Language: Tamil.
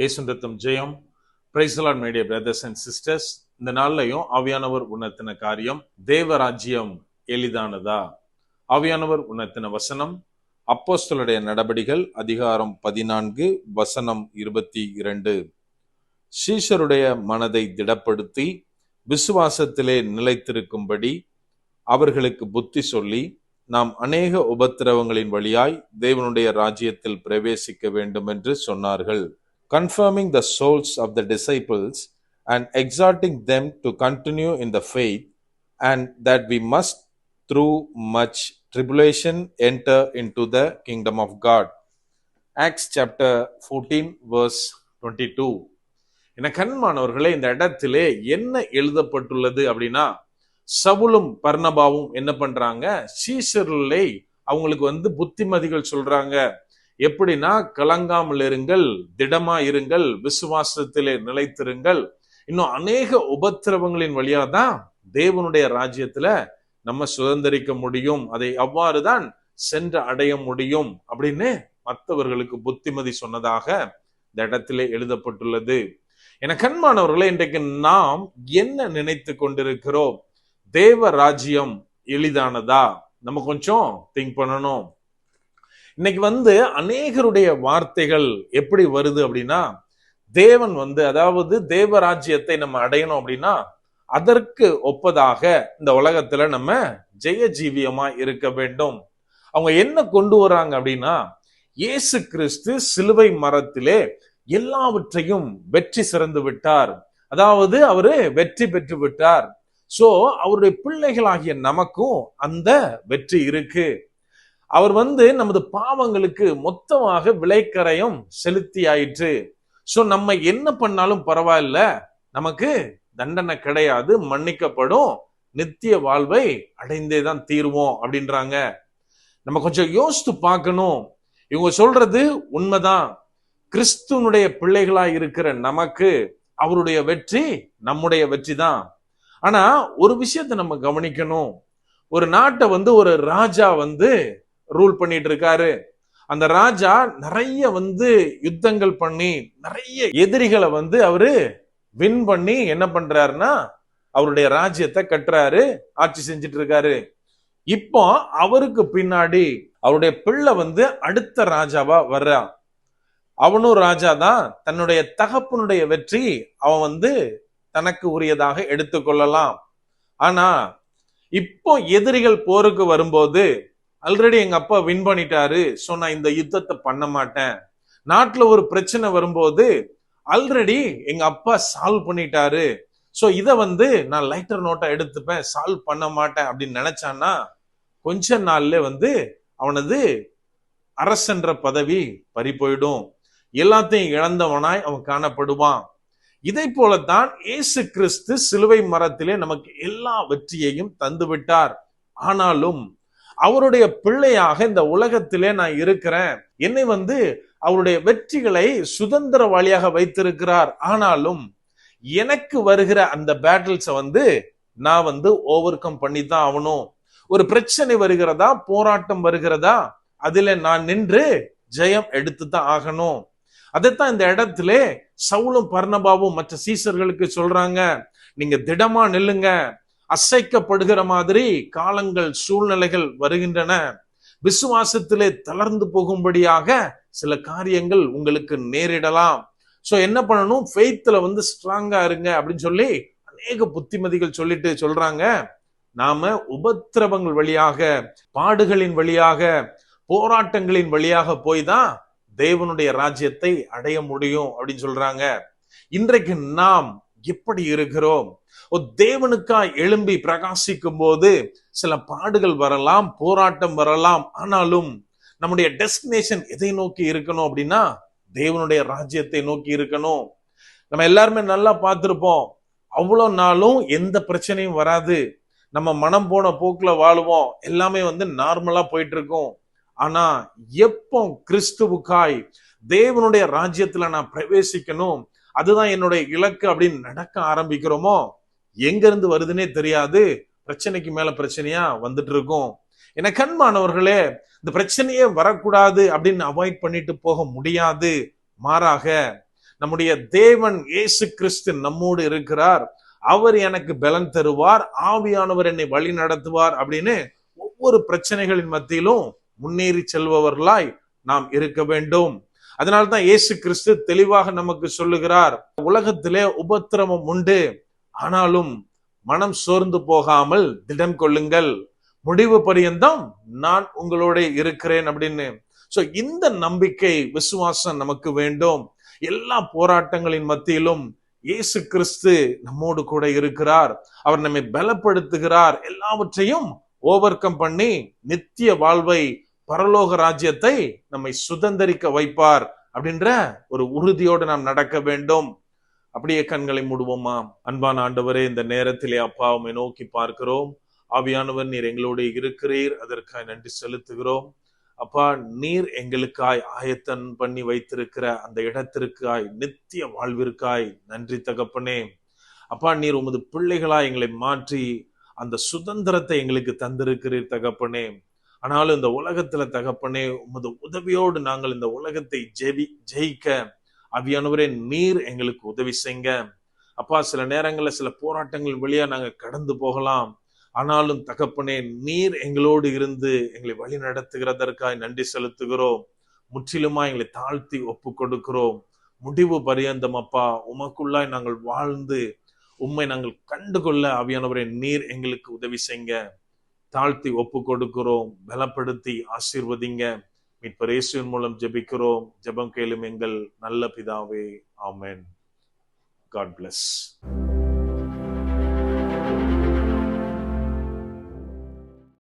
ஏசுந்தத்தம் ஜெயம். Praise the lord my dear brothers and sisters. இந்த நாள்லையும் ஆவியானவர் உணர்த்தின காரியம், தேவராஜ்யம் எளிதானதா? ஆவியானவர் உணர்த்தின வசனம் அப்போஸ்தலருடைய நடபடிகள் அதிகாரம் 14 வசனம் 22. சீஷருடைய மனதை திடப்படுத்தி விசுவாசத்திலே நிலைத்திருக்கும்படி அவர்களுக்கு புத்தி சொல்லி, நாம் அநேக உபத்திரவங்களின் வழியாய் தேவனுடைய ராஜ்யத்தில் பிரவேசிக்க வேண்டும் என்று சொன்னார்கள். Confirming the souls of the disciples and exhorting them to continue in the faith, and that we must through much tribulation enter into the kingdom of God. Acts chapter 14 verse 22. என கண்மானவர்களே, இந்த இடத்திலே என்ன எழுதப்பட்டுள்ளது அப்படின்னா, சவுலும் பர்னபாவும் என்ன பண்றாங்க, சீஷர்களை அவங்களுக்கு புத்திமதிகள் சொல்றாங்க. எப்படின்னா, கலங்காமல் இருங்கள், திடமா இருங்கள், விசுவாசத்திலே நிலைத்திருங்கள், இன்னும் அநேக உபத்திரவங்களின் வழியா தான் தேவனுடைய ராஜ்யத்துல நம்ம சுதந்திரிக்க முடியும், அதை அவ்வாறுதான் சென்று அடைய முடியும் அப்படின்னு மற்றவர்களுக்கு புத்திமதி சொன்னதாக இந்த இடத்திலே எழுதப்பட்டுள்ளது. என கண்மானவர்களே, இன்றைக்கு நாம் என்ன நினைத்து கொண்டிருக்கிறோம்? தேவ ராஜ்யம் எளிதானதா? நம்ம கொஞ்சம் திங்க் பண்ணணும். இன்னைக்கு அநேகருடைய வார்த்தைகள் எப்படி வருது அப்படின்னா, தேவன் அதாவது தேவராஜ்யத்தை நம்ம அடையணும் அப்படின்னா அதற்கு ஒப்பதாக இந்த உலகத்துல நம்ம ஜெய ஜீவியமா இருக்க வேண்டும். அவங்க என்ன கொண்டு வராங்க அப்படின்னா, இயேசு கிறிஸ்து சிலுவை மரத்திலே எல்லாவற்றையும் வெற்றி சிறந்து விட்டார், அதாவது அவரு வெற்றி பெற்று விட்டார். சோ அவருடைய பிள்ளைகளாகிய நமக்கும் அந்த வெற்றி இருக்கு. அவர் நமது பாவங்களுக்கு மொத்தமாக விலைக்கரையும் செலுத்தி ஆயிற்று. சோ நம்ம என்ன பண்ணாலும் பரவாயில்ல, நமக்கு தண்டனை கிடையாது, மன்னிக்கப்படும், நித்திய வாழ்வை அடைந்தேதான் தீர்வோம் அப்படின்றாங்க. நம்ம கொஞ்சம் யோசித்து பார்க்கணும். இவங்க சொல்றது உண்மைதான். கிறிஸ்துவனுடைய பிள்ளைகளா இருக்கிற நமக்கு அவருடைய வெற்றி நம்முடைய வெற்றி தான். ஆனா ஒரு விஷயத்தை நம்ம கவனிக்கணும். ஒரு நாட்டை ஒரு ராஜா ரூல் பண்ணிட்டு இருக்காரு. அந்த ராஜா நிறைய யுத்தங்கள் பண்ணி நிறைய எதிரிகளை அவரு வின் பண்ணி என்ன பண்றாருன்னா அவருடைய ராஜ்யத்தை கட்டுறாரு, ஆட்சி செஞ்சிட்டு இருக்காரு. இப்போ அவருக்கு பின்னாடி அவருடைய பிள்ளை அடுத்த ராஜாவா வர்றான். அவனும் ராஜா தான். தன்னுடைய தகப்பனுடைய வெற்றி அவன் தனக்கு உரியதாக எடுத்துக்கொள்ளலாம். ஆனா இப்போ எதிரிகள் போருக்கு வரும்போது, ஆல்ரெடி எங்க அப்பா வின் பண்ணிட்டாரு, சோ நான் இந்த யுத்தத்தை பண்ண மாட்டேன். நாட்டுல ஒரு பிரச்சனை வரும்போது, ஆல்ரெடி எங்க அப்பா சால்வ் பண்ணிட்டாரு, சோ இத நான் லைட்டர் நோட்டா எடுத்துப்பேன், சால்வ் பண்ண மாட்டேன் அப்படின்னு நினைச்சான்னா கொஞ்ச நாள்ல அவனது அரசன்ற பதவி பறி போயிடும், எல்லாத்தையும் இழந்தவனாய் அவன் காணப்படுவான். இதை போலத்தான் இயேசு கிறிஸ்து சிலுவை மரத்திலே நமக்கு எல்லா வெற்றியையும் தந்து விட்டார். ஆனாலும் அவருடைய பிள்ளையாக இந்த உலகத்திலே நான் இருக்கிறேன், என்னை அவருடைய வெற்றிகளை சுதந்திரவாளியாக வைத்திருக்கிறார். ஆனாலும் எனக்கு வருகிற அந்த பேட்டில்ஸை நான் ஓவர் கம் பண்ணித்தான் ஆகணும். ஒரு பிரச்சனை வருகிறதா, போராட்டம் வருகிறதா, அதுல நான் நின்று ஜெயம் எடுத்துதான் ஆகணும். அதைத்தான் இந்த இடத்துல சவுலும் பர்னபாவும் மற்ற சீசர்களுக்கு சொல்றாங்க. நீங்க திடமா நில்லுங்க, அசைக்கப்படுகிற மாதிரி காலங்கள் சூழ்நிலைகள் வருகின்றன, விசுவாசத்திலே தளர்ந்து போகும்படியாக சில காரியங்கள் உங்களுக்கு நேரிடலாம். சோ என்ன பண்ணணும், ஃபெய்த்ல ஸ்ட்ராங்கா இருங்க அப்படின்னு சொல்லி அநேக புத்திமதிகள் சொல்லிட்டு சொல்றாங்க. நாம உபத்திரவங்கள் வழியாக, பாடுகளின் வழியாக, போராட்டங்களின் வழியாக போய் தான் தேவனுடைய ராஜ்யத்தை அடைய முடியும் அப்படின்னு சொல்றாங்க. இன்றைக்கு நாம் எப்படி இருக்கிறோம்? தேவனுக்காய் எழும்பி பிரகாசிக்கும் போது சில பாடுகள் வரலாம், போராட்டம் வரலாம். ஆனாலும் நம்முடைய டெஸ்டினேஷன் எதை நோக்கி இருக்கணும் அப்படின்னா தேவனுடைய ராஜ்யத்தை நோக்கி இருக்கணும். நம்ம எல்லாருமே நல்லா பார்த்திருப்போம், அவ்வளவு நாளும் எந்த பிரச்சனையும் வராது, நம்ம மனம் போன போக்குல வாழுவோம், எல்லாமே நார்மலா போயிட்டு இருக்கும். ஆனா எப்போ கிறிஸ்துவுக்காய் தேவனுடைய ராஜ்யத்துல நான் பிரவேசிக்கணும், அதுதான் என்னுடைய இலக்கு அப்படின்னு நடக்க ஆரம்பிக்கிறோமோ, எங்க இருந்து வருதுன்னே தெரியாது, பிரச்சனைக்கு மேல பிரச்சனையா வந்துட்டு இருக்கும். என கண்மானவர்களே, இந்த பிரச்சனையே வரக்கூடாது அப்படின்னு அவாய்ட் பண்ணிட்டு போக முடியாது. மாறாக நம்முடைய தேவன் இயேசு கிறிஸ்து நம்மோடு இருக்கிறார், அவர் எனக்கு பலன் தருவார், ஆவியானவர் என்னை வழி நடத்துவார் அப்படின்னு ஒவ்வொரு பிரச்சனைகளின் மத்தியிலும் முன்னேறி செல்பவர்களாய் நாம் இருக்க வேண்டும். அதனால்தான் இயேசு கிறிஸ்து தெளிவாக நமக்கு சொல்லுகிறார், உலகத்திலே உபத்திரவம் உண்டு, ஆனாலும் மனம் சோர்ந்து போகாமல் திடம் கொள்ளுங்கள், முடிவு பரியந்தம் நான் உங்களோட இருக்கிறேன் அப்படின்னு. சோ இந்த நம்பிக்கை விசுவாசம் நமக்கு வேண்டும். எல்லா போராட்டங்களின் மத்தியிலும் இயேசு கிறிஸ்து நம்மோடு கூட இருக்கிறார், அவர் நம்மை பலப்படுத்துகிறார், எல்லாவற்றையும் ஓவர் கம் பண்ணி நித்திய வாழ்வை, பரலோக ராஜ்யத்தை நம்மை சுதந்தரிக்க வைப்பார் அப்படின்ற ஒரு உறுதியோடு நாம் நடக்க வேண்டும். அப்படியே கண்களை மூடுவோமா? அன்பான ஆண்டவரே, இந்த நேரத்திலே அப்பா உம்மை நோக்கி பார்க்கிறோம். ஆவியானவர் நீர் எங்களோடு இருக்கிறீர், அதற்காக நன்றி செலுத்துகிறோம். அப்பா, நீர் எங்களுக்காய் ஆயத்தம் பண்ணி வைத்திருக்கிற அந்த இடத்திற்காய், நித்திய வாழ்விற்காய் நன்றி தகப்பனே. அப்பா, நீர் உமது பிள்ளைகளாய் எங்களை மாற்றி அந்த சுதந்திரத்தை எங்களுக்கு தந்திருக்கிறீர் தகப்பனே. ஆனாலும் இந்த உலகத்துல தகப்பனே, உமது உதவியோடு நாங்கள் இந்த உலகத்தை ஜெயிக்க ஆவியானவரே நீர் எங்களுக்கு உதவி செய்யுங்க. அப்பா, சில நேரங்கள்ல சில போராட்டங்கள் வழியா நாங்க கடந்து போகலாம், ஆனாலும் தகப்பனே நீர் எங்களோடு இருந்து எங்களை வழி நடத்துகிறதற்காக நன்றி செலுத்துகிறோம். முற்றிலுமா எங்களை தாழ்த்தி ஒப்பு கொடுக்கிறோம். முடிவு பரியந்தம் அப்பா உமக்குள்ளாய் நாங்கள் வாழ்ந்து உம்மை நாங்கள் கண்டுகொள்ள ஆவியானவரே நீர் எங்களுக்கு உதவி செய்யுங்க. தாழ்த்தி ஒப்பு கொடுக்கிறோம், பலப்படுத்தி ஆசீர்வதிங்க. மீட்பர் இயேசுவின் மூலம் ஜெபிக்கிறோம். ஜெபம் கேளும் எங்கள் நல்ல பிதாவே. ஆமென். God bless.